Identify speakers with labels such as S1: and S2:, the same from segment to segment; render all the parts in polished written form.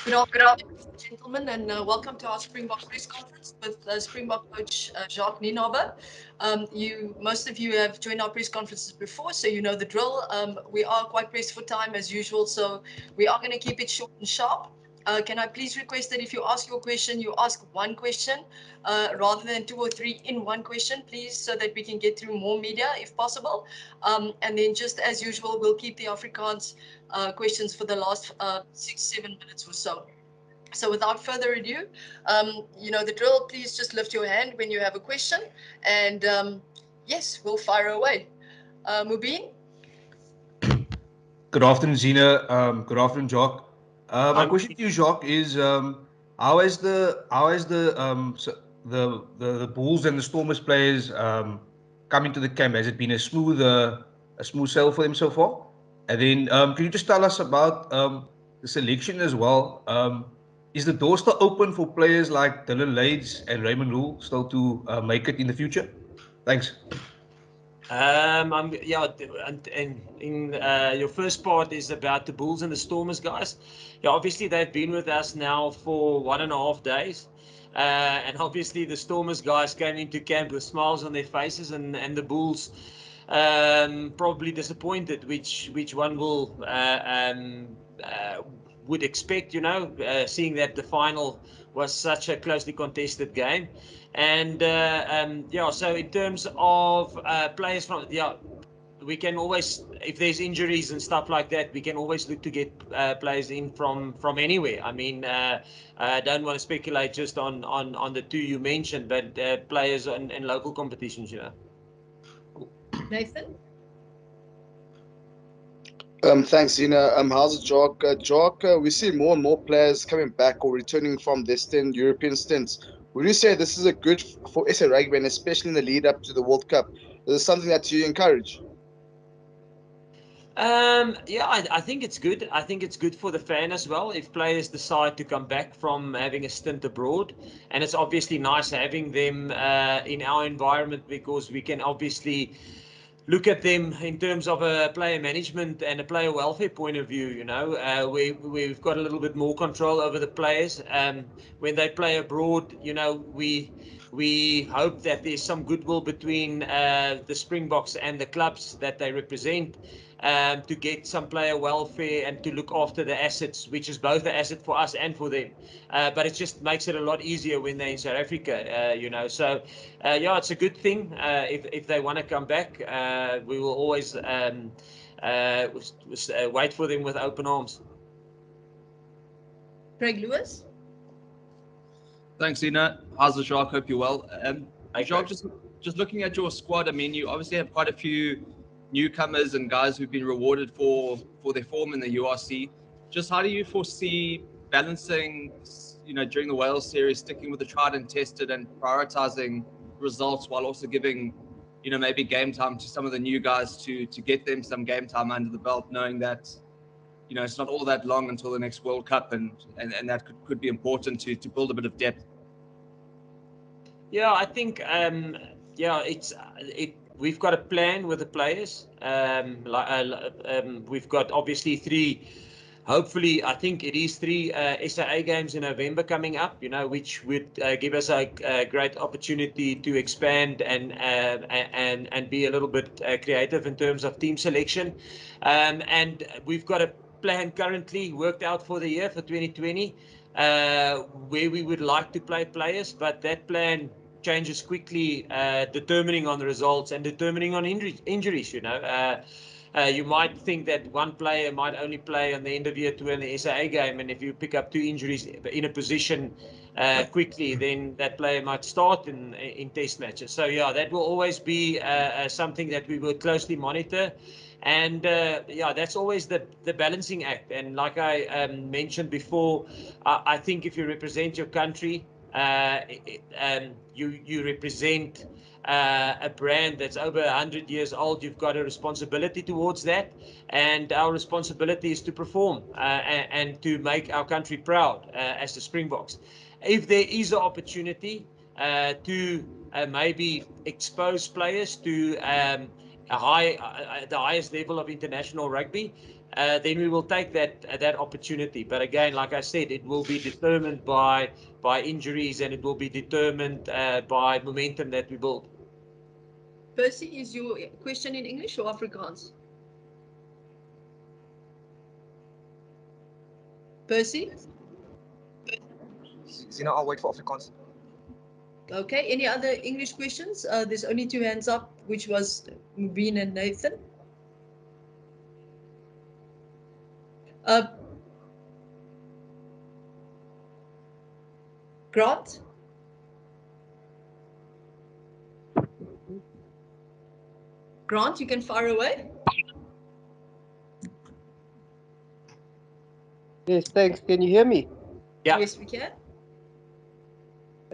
S1: Good afternoon, ladies and gentlemen, and welcome to our Springbok press conference with Springbok coach Jacques Nienaber. Most of you have joined our press conferences before, so you know the drill. We are quite pressed for time as usual, so we are going to keep it short and sharp. Can I please request that if you ask your question, you ask one question rather than two or three in one question, please, so that we can get through more media if possible. And then, just as usual, we'll keep the Afrikaans questions for the last 6, 7 minutes or so. So without further ado, you know the drill. Please just lift your hand when you have a question, and yes, we'll fire away. Mubin?
S2: Good afternoon, Zena. Good afternoon, Jacques. My question to you, Jacques, is how has the Bulls and the Stormers players coming to the camp? Has it been a smooth sail for them so far? And then can you just tell us about the selection as well? Is the door still open for players like Dylan Lades and Raymond Rule still to make it in the future? Thanks.
S3: Yeah, and in your first part is about the Bulls and the Stormers guys. Yeah, obviously they've been with us now for 1.5 days. And obviously the Stormers guys came into camp with smiles on their faces, and the Bulls probably disappointed, which one will would expect, seeing that the final was such a closely contested game. And yeah, so in terms of players from, yeah, we can always, if there's injuries and stuff like that, we can always look to get players in from anywhere. I mean, I don't want to speculate just on the two you mentioned, but players in local competitions,
S1: Nathan?
S4: Thanks, Zena. How's it, Jacques? Jacques, we see more and more players coming back or returning from their European stints. Would you say this is a good for SA Rugby, and especially in the lead up to the World Cup? Is this something that you encourage?
S3: Yeah, I think it's good. I think it's good for the fan as well if players decide to come back from having a stint abroad. And it's obviously nice having them in our environment, because we can obviously look at them in terms of a player management and a player welfare point of view. We've got a little bit more control over the players. When they play abroad, we hope that there's some goodwill between the Springboks and the clubs that they represent, to get some player welfare and to look after the assets, which is both an asset for us and for them. But it just makes it a lot easier when they're in South Africa, So, yeah, it's a good thing. If they want to come back, we will always wait for them with open arms.
S1: Craig Lewis?
S5: Thanks, Ina. How's the Jacques? Hope you're well.
S3: Hey,
S5: Jacques,
S3: Craig.
S5: just looking at your squad, I mean, you obviously have quite a few newcomers and guys who've been rewarded for their form in the URC. Just how do you foresee balancing, during the Wales series, sticking with the tried and tested and prioritizing results while also giving, maybe game time to some of the new guys to get them some game time under the belt, knowing that it's not all that long until the next World Cup, and that could be important to build a bit of depth.
S3: Yeah, I think yeah, we've got a plan with the players. We've got obviously three. Hopefully, I think it is three SAA games in November coming up, which would give us a great opportunity to expand and be a little bit creative in terms of team selection. And we've got a plan currently worked out for the year for 2020, where we would like to play players, but that plan changes quickly, determining on the results and determining on injuries. You might think that one player might only play on the end of year tour in the SAA game, and if you pick up two injuries in a position quickly, then that player might start in test matches. So yeah, that will always be something that we will closely monitor. And yeah, that's always the balancing act. And like I mentioned before, I think if you represent your country, you represent a brand that's over 100 years old, you've got a responsibility towards that. And our responsibility is to perform and to make our country proud as the Springboks. If there is an opportunity to maybe expose players to the highest level of international rugby, then we will take that opportunity. But again, like I said, it will be determined by injuries, and it will be determined by momentum that we build.
S1: Percy, is your question in English or Afrikaans? Percy?
S6: Zina, I'll wait for Afrikaans.
S1: Okay, any other English questions? There's only 2 hands up, which was Mubin and Nathan. Grant? Grant, you can fire away.
S7: Yes, thanks. Can you hear me?
S3: Yeah.
S1: Yes, we can.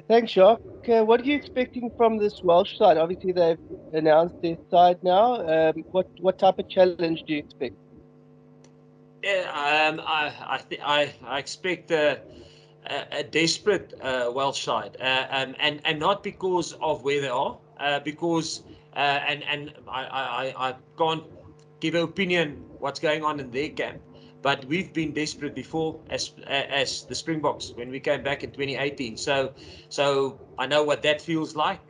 S7: Thanks, Jacques. What are you expecting from this Welsh side? Obviously, they've announced their side now. What type of challenge do you expect?
S3: Yeah, I expect a desperate Welsh side, and not because of where they are, because and I can't give an opinion what's going on in their camp, but we've been desperate before as the Springboks when we came back in 2018. So I know what that feels like.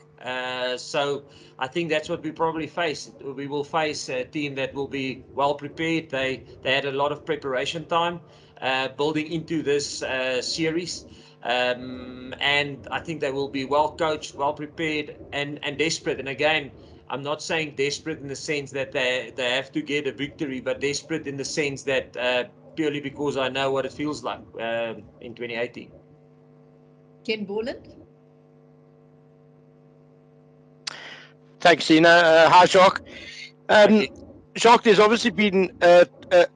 S3: So I think that's what we probably face. We will face a team that will be well prepared. They had a lot of preparation time building into this series. And I think they will be well coached, well prepared, and desperate. And again, I'm not saying desperate in the sense that they have to get a victory, but desperate in the sense that purely because I know what it feels like in 2018.
S1: Ken Boland?
S8: Thanks, Zina. Hi, Jacques.
S3: Okay.
S8: Jacques, there's obviously been a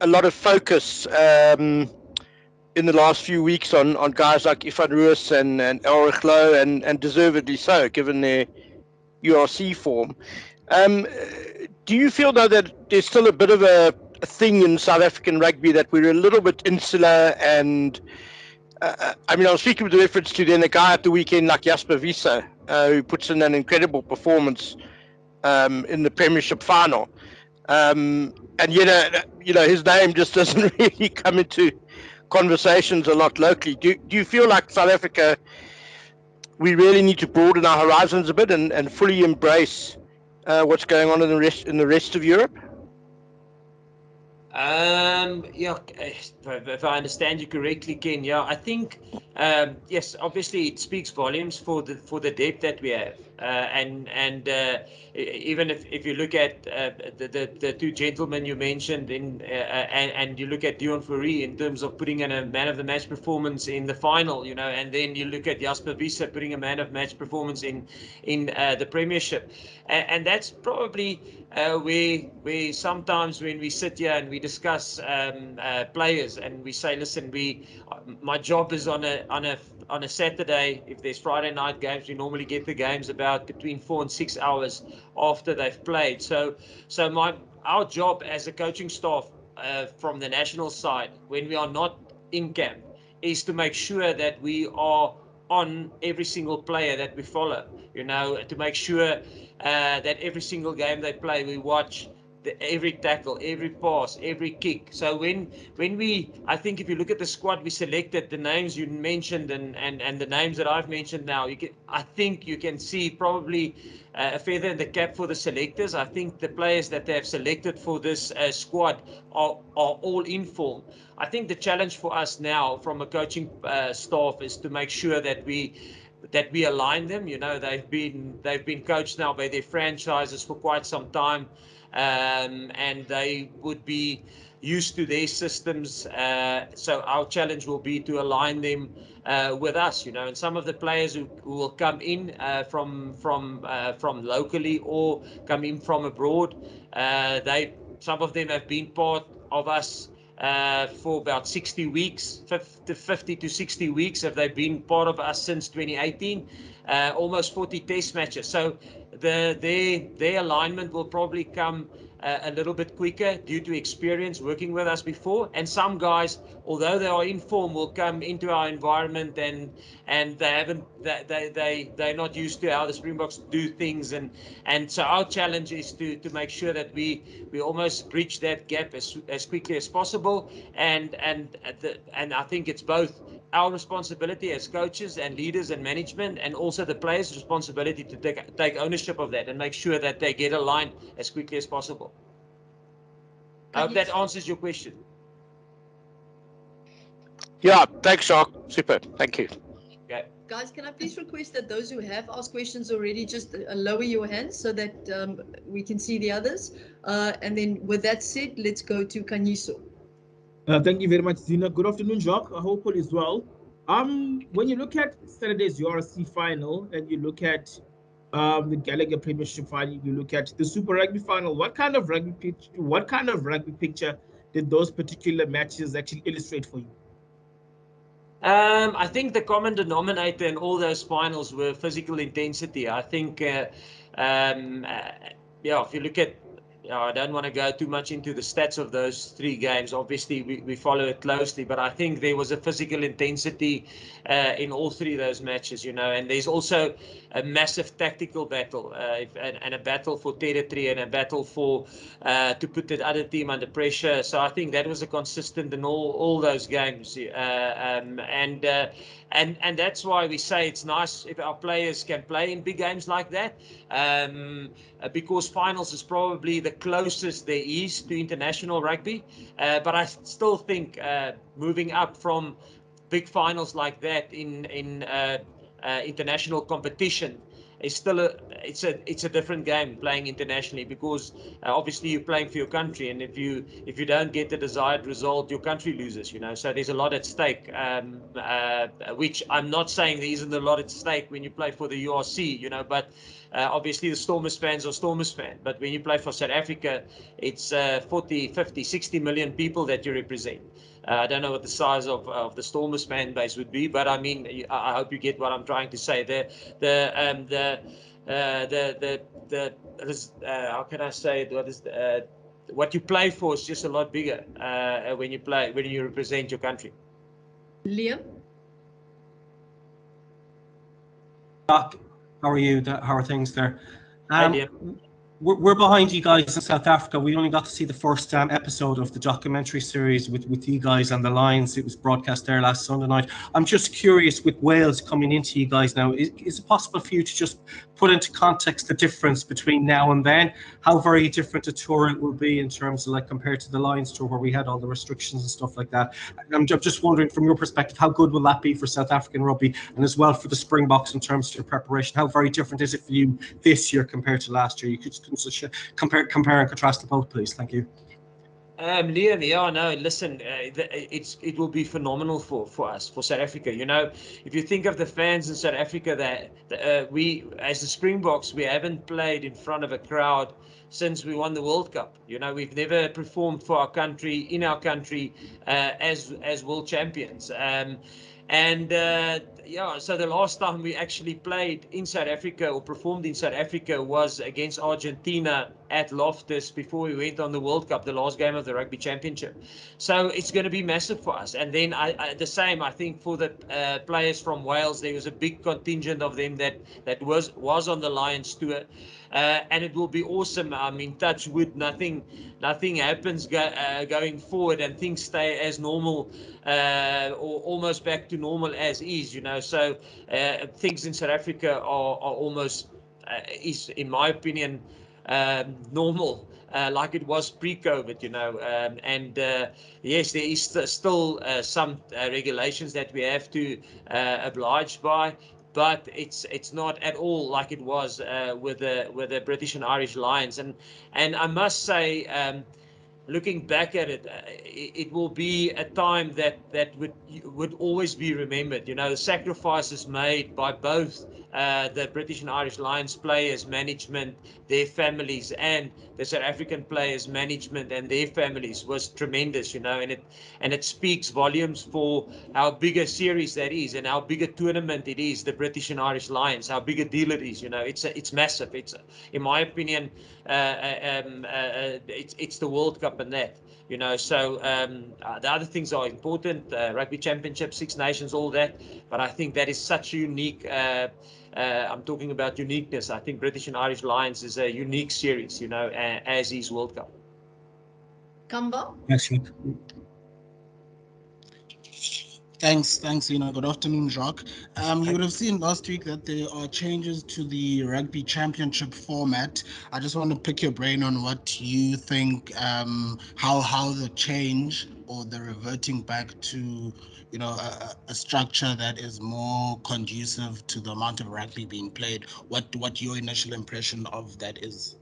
S8: lot of focus in the last few weeks on guys like Ifan Ruas and Elrich Low, and deservedly so, given their URC form. Do you feel, though, that there's still a bit of a thing in South African rugby that we're a little bit insular? And I mean, I was speaking with reference to then a guy at the weekend like Jasper Wiese, who puts in an incredible performance in the Premiership final. And his name just doesn't really come into conversations a lot locally. Do you feel like South Africa, we really need to broaden our horizons a bit and fully embrace what's going on in the rest of Europe?
S3: Yeah, if I understand you correctly, Ken, yeah, I think yes, obviously it speaks volumes for the depth that we have, and even if you look at the 2 gentlemen you mentioned and you look at Dion Fourie in terms of putting in a man of the match performance in the final, and then you look at Jasper Wiese putting a man of match performance in the Premiership, and that's probably where sometimes when we sit here and we discuss players and we say, listen, my job is on a Saturday. If there's Friday night games, we normally get the games about between 4 and 6 hours after they've played. So our job as a coaching staff from the national side, when we are not in camp, is to make sure that we are on every single player that we follow, to make sure that every single game they play, we watch every tackle, every pass, every kick. So when I think if you look at the squad we selected, the names you mentioned and the names that I've mentioned now, I think you can see probably a feather in the cap for the selectors. I think the players that they have selected for this squad are all in form. I think the challenge for us now from a coaching staff is to make sure that we align them. They've been coached now by their franchises for quite some time, and they would be used to their systems. So our challenge will be to align them with us. And some of the players who will come in from locally or come in from abroad, some of them have been part of us for about 60 weeks, 50 to 60 weeks have they been part of us since 2018, almost 40 test matches. So their alignment will probably come a little bit quicker due to experience working with us before. And some guys, although they are in form, will come into our environment and they're not used to how the Springboks do things, and so our challenge is to make sure that we almost bridge that gap as quickly as possible. And I think it's both our responsibility as coaches and leaders and management, and also the players' responsibility to take ownership of that and make sure that they get aligned as quickly as possible. I hope that answers your question.
S8: Yeah, thanks, Jacques. Super. Thank you.
S3: Okay.
S1: Guys, can I please request that those who have asked questions already just lower your hands so that we can see the others. And then with that said, let's go to Kanyiso.
S6: Thank you very much, Zina. Good afternoon, Jacques. I hope all is well. When you look at Saturday's URC final and you look at the Gallagher Premiership final, you look at the Super Rugby final, what kind of rugby picture did those particular matches actually illustrate for you?
S3: I think the common denominator in all those finals were physical intensity. I think, yeah, if you look at, I don't want to go too much into the stats of those three games. Obviously, we follow it closely, but I think there was a physical intensity in all three of those matches, and there's also a massive tactical battle and a battle for territory and a battle for to put the other team under pressure. So I think that was a consistent in all those games, and that's why we say it's nice if our players can play in big games like that, because finals is probably the closest there is to international rugby. But I still think moving up from big finals like that in international competition is still it's a different game playing internationally, because obviously you're playing for your country, and if you don't get the desired result, your country loses, so there's a lot at stake, which I'm not saying there isn't a lot at stake when you play for the URC, but obviously the Stormers fans are Stormers fans, but when you play for South Africa, it's 40, 50, 60 million people that you represent. I don't know what the size of the Stormers fan base would be, but I mean, I hope you get what I'm trying to say. How can I say it? What you play for is just a lot bigger when you represent your country.
S1: Liam?
S9: How are you? How are things there?
S3: Hi, Liam.
S9: We're behind you guys in South Africa. We only got to see the first episode of the documentary series with you guys and the Lions. It was broadcast there last Sunday night. I'm just curious, with Wales coming into you guys now, is it possible for you to just put into context the difference between now and then? How very different a tour it will be in terms of, like, compared to the Lions tour where we had all the restrictions and stuff like that. I'm just wondering, from your perspective, how good will that be for South African rugby, and as well for the Springboks in terms of your preparation? How very different is it for you this year compared to last year? You could compare and contrast to both, please. Thank you.
S3: Liam, yeah, no, listen, it will be phenomenal for us, for South Africa. If you think of the fans in South Africa, that we, as the Springboks, we haven't played in front of a crowd since we won the World Cup. We've never performed for our country, in our country, as world champions. So the last time we actually played in South Africa or performed in South Africa was against Argentina at Loftus before we went on the World Cup, the last game of the Rugby Championship. So it's going to be massive for us. And then the same, I think, for the players from Wales. There was a big contingent of them that was on the Lions tour. And it will be awesome. I mean, touch wood, nothing happens going forward, and things stay as normal, or almost back to normal as is. So things in South Africa are almost, is, in my opinion, normal, like it was pre-COVID. And yes, there is still some regulations that we have to oblige by. But it's not at all like it was with the British and Irish Lions, and I must say, looking back at it, it will be a time that would always be remembered. You know, the sacrifices made by both the British and Irish Lions players, management, their families, and the South African players, management, and their families was tremendous. You know, and it speaks volumes for how big a series that is, and how big a tournament it is. The British and Irish Lions, how big a deal it is. You know, it's massive. It's, in my opinion, it's the World Cup and that, you know. So the other things are important, Rugby Championship, Six Nations, all that. But I think that is such a unique, I'm talking about uniqueness. I think British and Irish Lions is a unique series, you know, as is World Cup.
S1: Kamba?
S9: Actually,
S10: Thanks, Good afternoon, Jacques. You would have seen last week that there are changes to the Rugby Championship format. I just want to pick your brain on what you think, how the change or the reverting back to, a structure that is more conducive to the amount of rugby being played. What your initial impression of that is?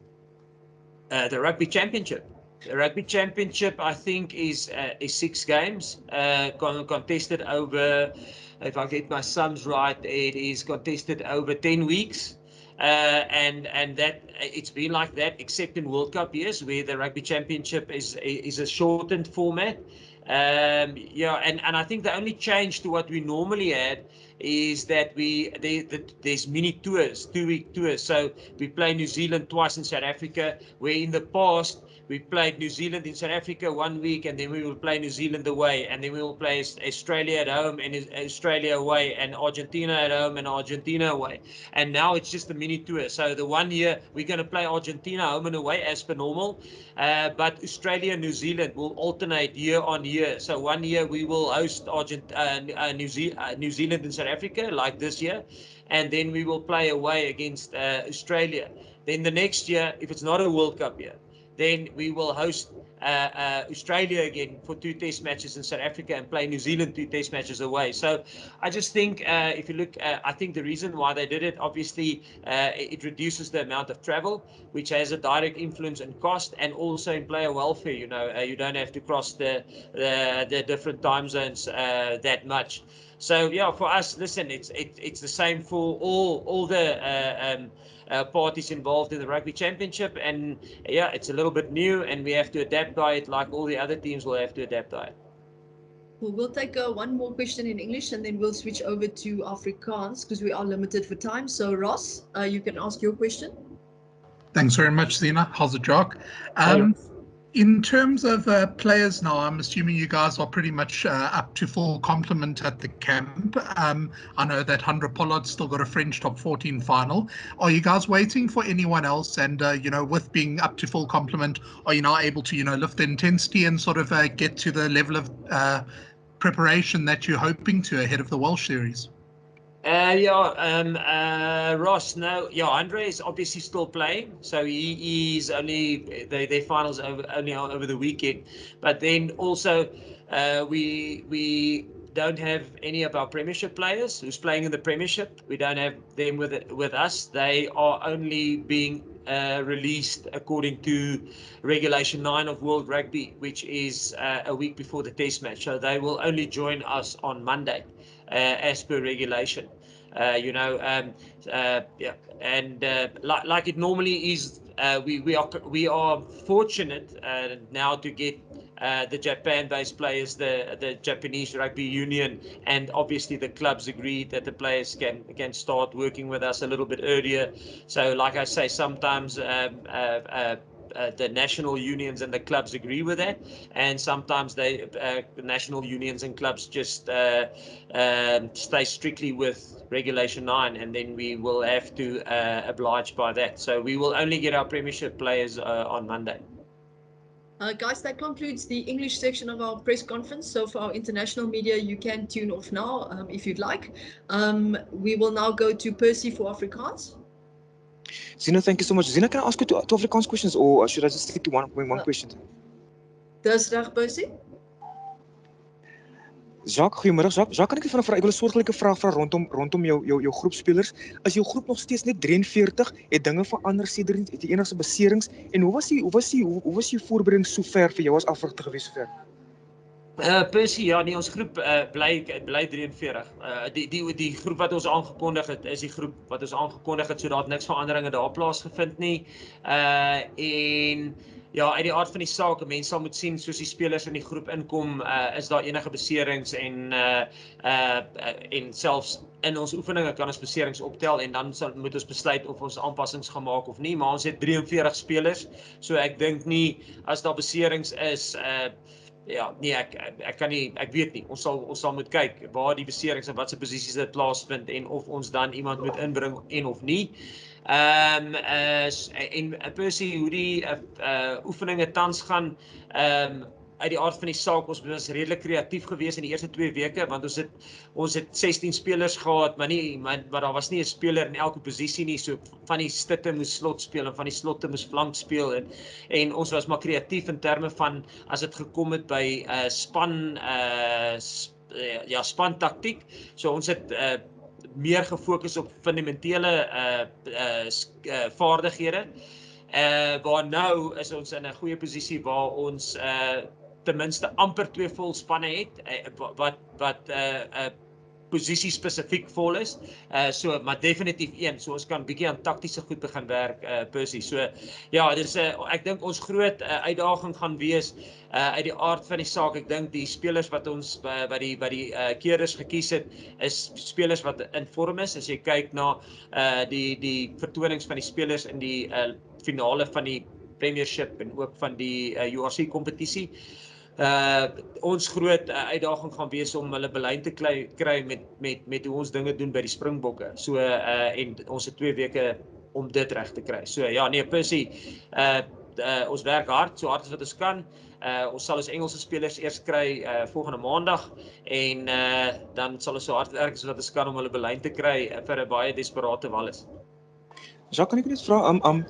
S3: The Rugby Championship. The Rugby Championship, I think, is 6 games contested over, if I get my sums right, it is contested over 10 weeks. And that it's been like that, except in World Cup years, where the Rugby Championship is a shortened format. Yeah, and I think the only change to what we normally had is that there's mini tours, 2-week tours. So we play New Zealand twice in South Africa, where in the past we played New Zealand in South Africa 1 week, and then we will play New Zealand away, and then we will play Australia at home and Australia away, and Argentina at home and Argentina away. And now it's just a mini tour. So the 1 year we're going to play Argentina home and away as per normal, but Australia and New Zealand will alternate year on year. So 1 year we will host New Zealand and South Africa, like this year, and then we will play away against Australia. Then the next year, if it's not a World Cup year, then we will host Australia again for 2 test matches in South Africa and play New Zealand 2 test matches away. So I just think if you look, I think the reason why they did it, obviously it reduces the amount of travel, which has a direct influence and cost, and also in player welfare. You know, you don't have to cross the different time zones that much. So yeah, for us, listen, it's the same for all the parties involved in the Rugby Championship, and yeah, it's a little bit new, and we have to adapt by it, like all the other teams will have to adapt by it.
S1: Well, we'll take one more question in English, and then we'll switch over to Afrikaans because we are limited for time. So Ross, you can ask your question.
S11: Thanks very much, Zina. How's it, Jacques? In terms of players now, I'm assuming you guys are pretty much up to full complement at the camp. I know that Handra Pollard's still got a French top 14 final. Are you guys waiting for anyone else? And, with being up to full complement, are you now able to, lift the intensity and sort of get to the level of preparation that you're hoping to ahead of the Welsh series?
S3: Ross, no, Andre is obviously still playing, so he's only their finals only over the weekend. But then also we don't have any of our Premiership players who's playing in the Premiership. We don't have them with us. They are only being released according to Regulation 9 of World Rugby, which is a week before the Test match. So they will only join us on Monday. As per regulation, like it normally is. We are fortunate now to get the Japan-based players, the Japanese Rugby Union, and obviously the clubs agreed that the players can start working with us a little bit earlier. So, like I say, sometimes the national unions and the clubs agree with that, and sometimes the national unions and clubs just stay strictly with Regulation 9, and then we will have to oblige by that. So we will only get our Premiership players on Monday.
S1: Guys, that concludes the English section of our press conference. So for our international media, you can tune off now if you'd like. We will now go to Percy for Afrikaans.
S12: Zina, thank you so much. Zina, can I ask you two Afrikaans questions, or should I just stick to one question?
S1: Dis reg, Percy.
S12: Jacques, goeiemiddag Jacques. Jacques, kan ek vir 'n vraag? Ek wil 'n soortgelyke vraag vra rondom jou groepspelers. Is jou groep nog steeds net 43? Het dinge verander sedert? Het jy enigste beserings? En hoe was die voorbereiding sover vir jou as afrigter gewees sover?
S3: Percy, ja, nee, ons groep bly 43. Die groep wat ons aangekondig het, is die groep wat ons aangekondig het, so daar het niks veranderinge daar plaasgevind nie. En ja, uit die aard van die saak, mense sal moet sien soos die spelers in die groep inkom, is daar enige beserings en selfs in ons oefeninge kan ons beserings optel en dan moet ons besluit of ons aanpassings gaan maak of nie, maar ons het 43 spelers, so ek dink nie as daar beserings is, ja, nee, ek kan nie, ek weet nie. Ons sal moet kyk waar die beserings en watse posisies dit plaasvind en of ons dan iemand moet inbring en of nie. En Percy, hoe die oefeninge tans gaan, uit die aard van die saak, ons was redelik kreatief geweest in die eerste 2 weke, want ons het 16 spelers gehad, maar daar was nie 'n speler in elke posisie nie, so van die stitte moes slot speel en van die slotte moes flank speel en ons was maar kreatief in terme van as dit gekom het by span taktiek. So ons het meer gefokus op fundamentele vaardighede. Waar nou is ons in 'n goeie posisie waar ons ten minste amper 2 vol spanne het wat posisie spesifiek vol is. So maar definitief een, so ons kan bietjie aan taktiese goed begin werk, Percy. So ja, dis ek dink ons groot uitdaging gaan wees uit die aard van die saak. Ek dink die spelers wat ons by die keerders gekies het, is spelers wat in vorm is. As jy kyk na die vertonings van die spelers in die finale van die Premiership en ook van die URC kompetisie. Ons groot uitdaging gaan wees om hulle belyn te kry met hoe ons dinge doen by die Springbokke. So en ons het 2 weke om dit reg te kry. So ja, nee, Percy, ons werk hard, so hard as wat ons kan. Ons sal ons Engelse spelers eers kry volgende maandag en dan sal ons so hard werk as wat ons kan om hulle belyn te kry vir 'n baie desperate Wallis.
S12: Jacques, kan ek net vra,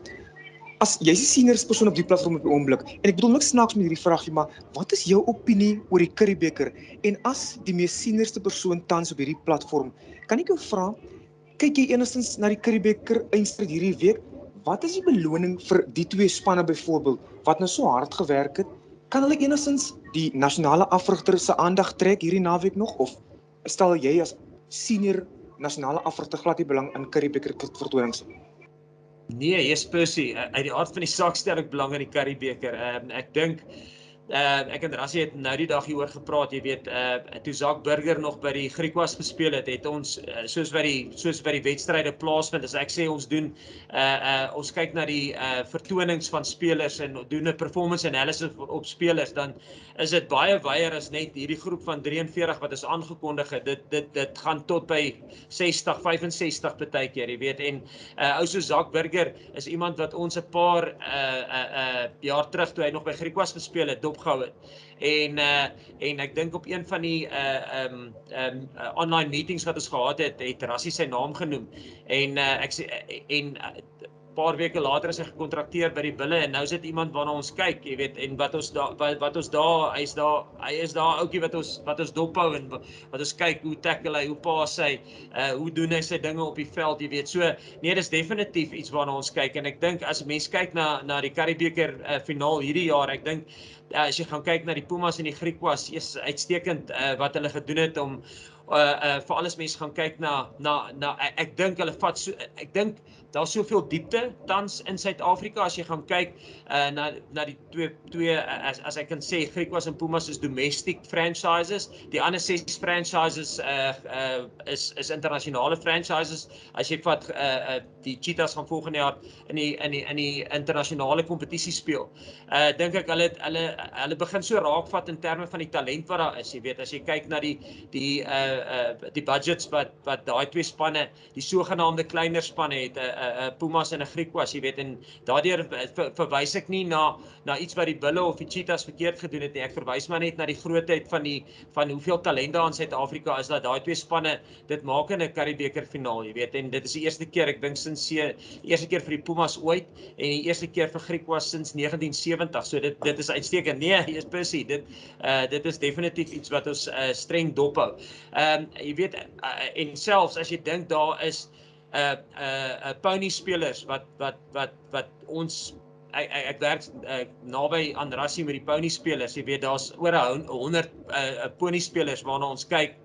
S12: as jy is die senior persoon op die platform op die oomblik, en ek bedoel niks snaaks met hierdie vraagie, maar wat is jou opinie oor die Curriebeeker? En as die mees seniorste persoon tans op hierdie platform, kan ek jou vra, kyk jy enigstens na die Curriebeeker eindstryd hierdie week? Wat is die beloning vir die 2 spanne byvoorbeeld, wat nou so hard gewerk het? Kan hulle enigstens die nasionale afrigter se aandag trek hierdie naweek nog, of stel jy as senior nasionale afrigter glad nie belang in Curriebeeker vertonings?
S3: Nee, yes, Percy, uit die aard van die saak stel ek belang in die Curriebeeker. Ek dink ek en Rassie het nou die dag hieroor gepraat, jy weet, toe Jacques Burger nog by die Griekwas gespeel het ons soos by die wedstryde plaasvind, as ek sê ons doen ons kyk na die vertonings van spelers en doen 'n performance analysis op spelers, dan is dit baie wyer as net hierdie groep van 43 wat is aangekondig het. Dit gaan tot by 60, 65 partykeer, jy weet, en ou soos Jacques Burger is iemand wat ons 'n paar jaar terug toe hy nog by Griekwas gespeel het, dopgehou het. En ek dink op een van die online meetings wat ons gehad het Rassie sy naam genoem en ek sê en paar weke later is hy gekontrakteer by die Bulle en nou is dit iemand waarna ons kyk, jy weet, en hy is daar ouetjie wat ons dophou en wat ons kyk hoe tackle hy, hoe pas hy, hoe doen hy sy dinge op die veld, jy weet. So nee, dis definitief iets waarna ons kyk en ek dink as mense kyk na die Curriebeeker finaal hierdie jaar, ek dink as jy gaan kyk na die Pumas en die Griekwas, is uitstekend wat hulle gedoen het om vir alles mense gaan kyk na ek dink hulle vat so, ek dink daar's soveel diepte tans in Suid-Afrika as jy gaan kyk na die twee as ek kan sê Griekwas en Pumas is domestic franchises, die ander 6 franchises is internasionale franchises. As jy vat die Cheetahs gaan volgende jaar in die internasionale kompetisie speel. Dink ek hulle begin so raakvat in terme van die talent wat daar is, jy weet, as jy kyk na die budgets wat daai 2 spanne, die sogenaamde kleiner spanne het, Pumas en 'n Griquas, jy weet, en daardeur verwys ek nie na iets wat die Bulle of die Cheetahs verkeerd gedoen het nie. Ek verwys maar net na die grootheid van hoeveel talent daar in Suid-Afrika is, dat daai twee spanne dit maak in 'n Currie-beker finaal, jy weet, en dit is die eerste keer, ek dink sinds die eerste keer vir die Pumas ooit en die eerste keer vir Griquas sinds 1970. So dit is uitstekend. Nee, is Percy, dit is definitief iets wat ons streng dophou. Jy weet, en selfs as jy dink daar is pony spelers wat ons ek werk naby aan Rassie met die pony spelers. Jy weet, daar's oor 100 pony spelers waarna ons kyk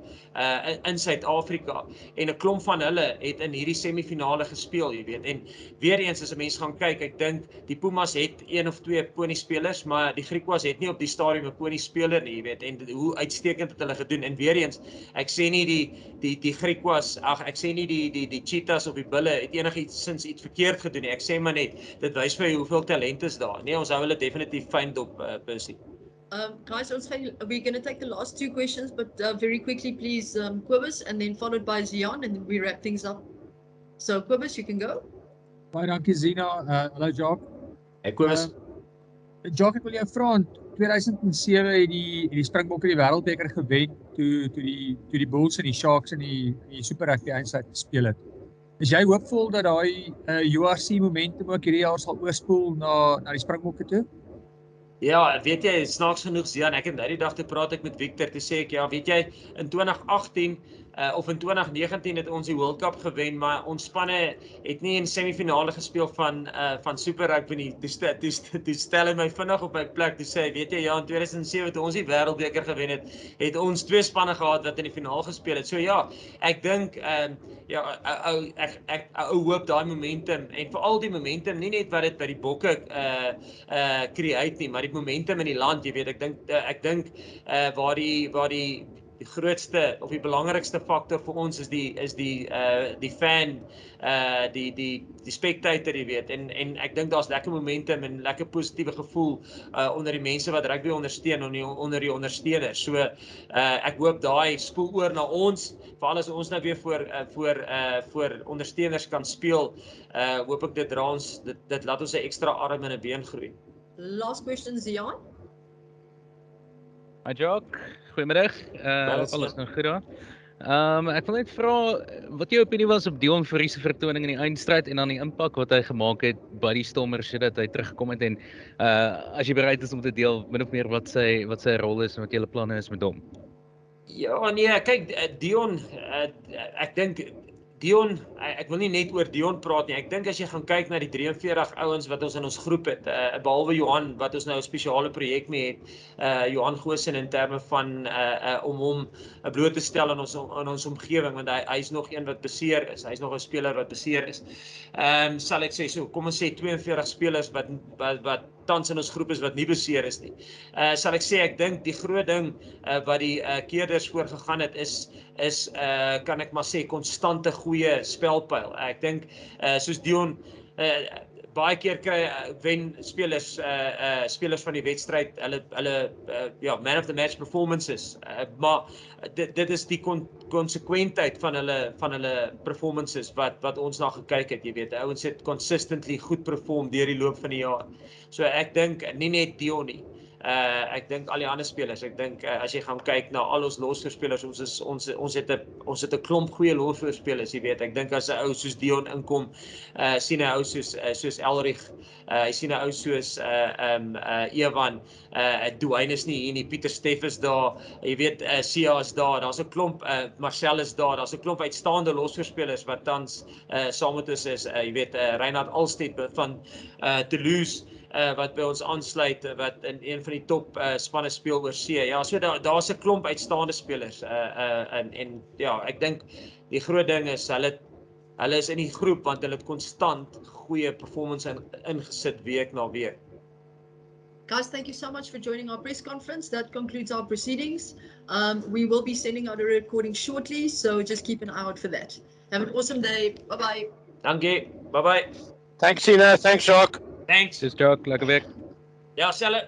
S3: in Suid-Afrika, en 'n klomp van hulle het in hierdie semifinale gespeel, jy weet. En weer eens as 'n mens gaan kyk, ek dink die Pumas het 1 of 2 pony spelers, maar die Griquas het nie op die stadium 'n pony speler nie, jy weet. En hoe uitstekend het hulle gedoen. En weer eens, ek sê nie die Griquas, ek sê nie die Cheetahs of die Bulle het enigiets iets verkeerd gedoen nie. Ek sê maar net, dit wys vir hoeveel talent is daar. Nee, ons hou hulle definitief fyn dop, Percy.
S1: Guys, we're going to take the last 2 questions, but very quickly, please, Kobus, and then followed by Zian, and then we wrap things up. So, Kobus, you can go.
S13: Baie dankie, Zina. Hallo, Jacques.
S3: Hey, Kobus.
S13: Jacques, ek wil jou vra, in 2007 het die Springbokke die Wêreldbeker gewen toe die Bulls en die Sharks in die Super Rugby eindstryd gespeel het. Is jy hoopvol dat daai URC momentum ook hierdie jaar sal oorspoel na die Springbokke toe?
S3: Ja, weet jy, snaaks genoeg, Zian, ek het nou die dag te praat ek met Victor, te sê ek, ja, weet jy, in 2018 of in 2019 het ons die World Cup gewen, maar ons spanne het nie in semifinale gespeel van Super Rugby nie. Toe stel hy my vinnig op my plek, toe sê, weet jy, ja, in 2007 toe ons die Wêreldbeker gewen het ons 2 spanne gehad wat in die finaal gespeel het. So ja, ek dink ja, ek hoop daai momentum, en veral die momentum, nie net wat dit by die Bokke create nie, maar die momentum in die land, jy weet, ek dink waar die grootste of die belangrikste faktor vir ons is die fan, die spectator, jy weet, en ek dink daar's lekker momentum en lekker positiewe gevoel onder die mense wat rugby ondersteun, onder die ondersteuners. So ek hoop daai spoel oor na ons, veral as ons nou weer voor ondersteuners kan speel, hoop ek dit laat ons 'n ekstra arm en 'n been groei.
S1: Last question, Zian.
S14: Hi Jacques, goeiemiddag. Alles nou goed daar. Ek wil net vra wat jou opinie was op Dion Fourie se vertoning in die eindstryd en dan die impak wat hy gemaak het by die Stormers sodat hy teruggekom het, en as jy bereid is om te deel min of meer wat sy rol is en wat julle planne is met hom.
S3: Ja, nee, kyk, Dion, ek dink Dion, ek wil nie net oor Dion praat nie. Ek dink as jy gaan kyk na die 43 ouens wat ons in ons groep het, behalwe Johan wat ons nou 'n spesiale projek mee het, Johan Goosen in terme van om hom bloot te stel in ons omgewing, want hy is nog een wat beseer is. Hy's nog 'n speler wat beseer is. Sal ek sê so, kom ons sê 42 spelers wat tans in ons groep is wat nie beseer is nie. Sal ek sê, ek dink die groot ding wat die keerders voorgegaan het is kan ek maar sê konstante goeie spelpyl. Ek dink soos Dion baie keer wen spelers van die wedstryd hulle ja, man of the match performances, maar dit is die konsekwentheid van hulle performances wat ons na gekyk het, jy weet. Ouens het consistently goed perform deur die loop van die jaar. So ek dink nie net Dion nie. Ek dink al die ander spelers, ek dink as jy gaan kyk na al ons losvoorspelers, ons het 'n klomp goeie losvoorspelers, jy weet. Ek dink as 'n ou soos Dion inkom, sien 'n ou soos Elrich, hy sien 'n ou soos Evan, Dwayne is nie hier nie, Pieter Steff is daar, jy weet, Sia is daar's 'n klomp, Marcel is daar's 'n klomp uitstaande losvoorspelers wat tans saam met ons is, jy weet, Reinhard Alstedt van Toulouse, wat by ons aansluit, wat in een van die top spanne speel oor see. Ja, so daar's 'n klomp uitstaande spelers, en ja, ek dink die groot ding is hulle is in die groep want hulle het konstant goeie performance ingesit week na week.
S1: Guys, thank you so much for joining our press conference. That concludes our proceedings. We will be sending out a recording shortly, so just keep an eye out for that. Have an awesome day. Bye-bye.
S3: Dankie. Bye-bye.
S8: Thanks, Ina. Thanks, Jacques.
S3: Thanks.
S14: Dis Jacques, lekker week.
S3: Ja, selfe.